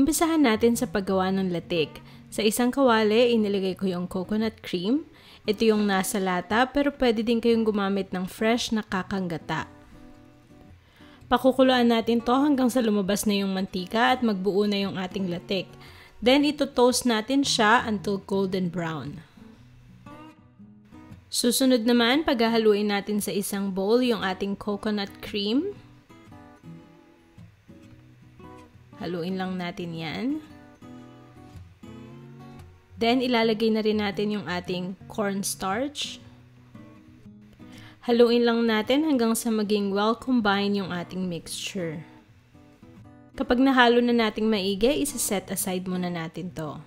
Umpisahan natin sa paggawa ng latik. Sa isang kawali, inilagay ko yung coconut cream. Ito yung nasa lata pero pwede din kayong gumamit ng fresh na kakanggata. Pakukuluan natin to hanggang sa lumabas na yung mantika at magbuo na yung ating latik. Then ito toast natin siya until golden brown. Susunod naman, paghahaluin natin sa isang bowl yung ating coconut cream. Haluin lang natin yan. Then, ilalagay na rin natin yung ating cornstarch. Haluin lang natin hanggang sa maging well-combine yung ating mixture. Kapag nahalo na nating maigi, isa-set aside muna natin to.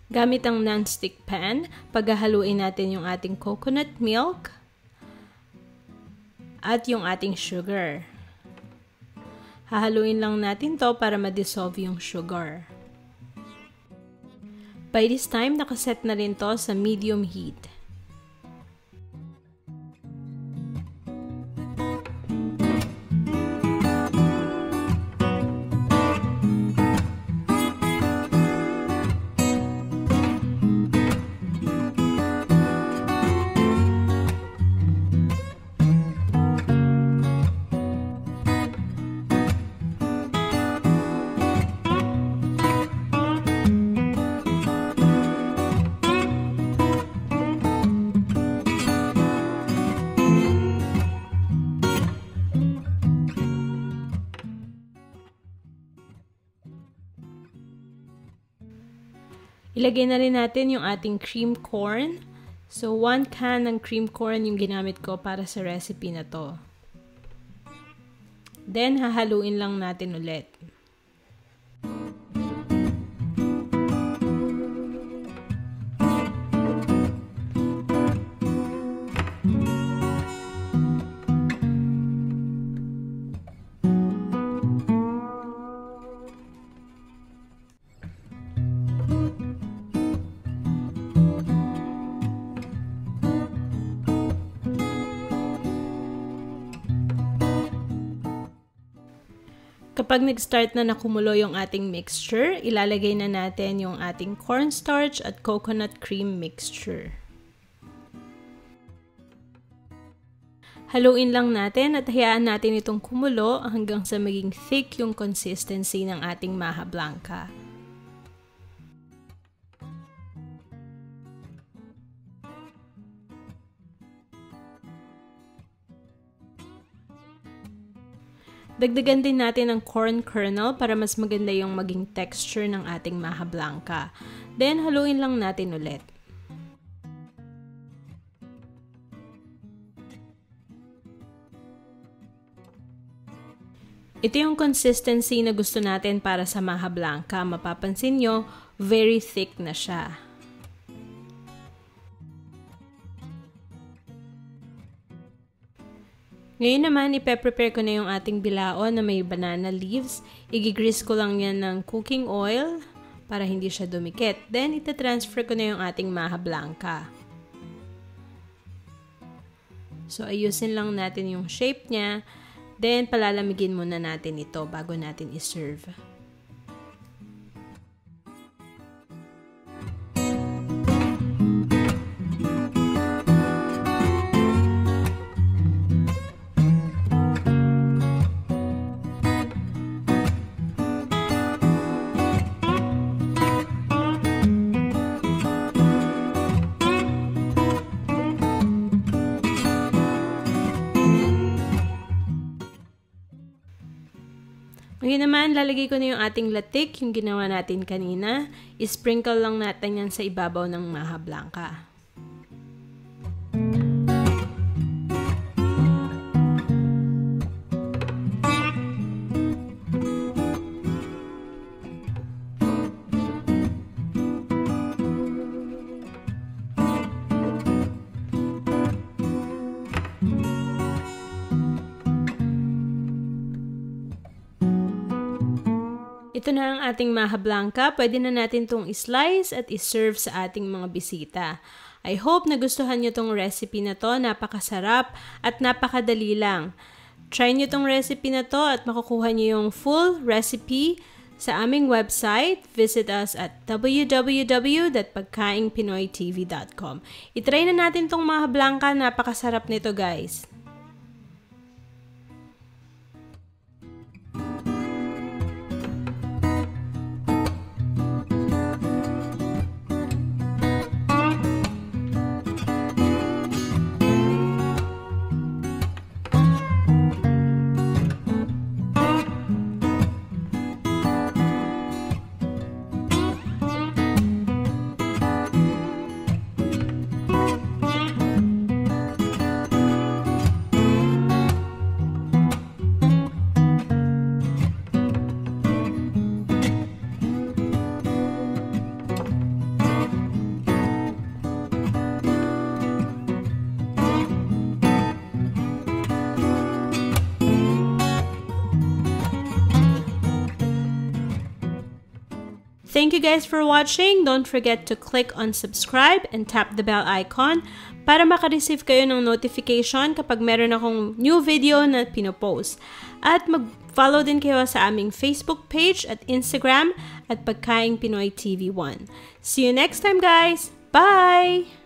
Gamit ang non-stick pan, paghahaluin natin yung ating coconut milk at yung ating sugar. Hahaluin lang natin to para ma-dissolve yung sugar. By this time, nakaset na rin to sa medium heat. Ilagay na rin natin yung ating cream corn. So, 1 can ng cream corn yung ginamit ko para sa recipe na to. Then, hahaluin lang natin ulit. Kapag nag-start na nakumulo yung ating mixture, ilalagay na natin yung ating cornstarch at coconut cream mixture. Haluin lang natin at hayaan natin itong kumulo hanggang sa maging thick yung consistency ng ating Maja Blanca. Dagdagan din natin ang corn kernel para mas maganda yung maging texture ng ating Maja Blanca. Then, haluin lang natin ulit. Ito yung consistency na gusto natin para sa Maja Blanca. Mapapansin nyo, very thick na siya. Ngayon naman, ipe-prepare ko na yung ating bilao na may banana leaves. Igigrease ko lang yan ng cooking oil para hindi siya dumikit. Then, itatransfer ko na yung ating Maja Blanca. So, ayusin lang natin yung shape niya. Then, palalamigin muna natin ito bago natin iserve. Ngayon naman, lalagay ko na yung ating latik, yung ginawa natin kanina. I-sprinkle lang natin yan sa ibabaw ng Maja Blanca. Ito na ang ating Maja Blanca. Pwede na natin itong i-slice at i-serve sa ating mga bisita. I hope nagustuhan nyo itong recipe na to. Napakasarap at napakadali lang. Try nyo itong recipe na to at makukuha nyo yung full recipe sa aming website. Visit us at www.pagkaingpinoytv.com. I-try na natin tong Maja Blanca. Napakasarap nito, guys. Thank you guys for watching. Don't forget to click on subscribe and tap the bell icon para makareceive kayo ng notification kapag meron akong new video na pinopost. At mag-follow din kayo sa aming Facebook page at Instagram at Pagkaing Pinoy TV1. See you next time, guys! Bye!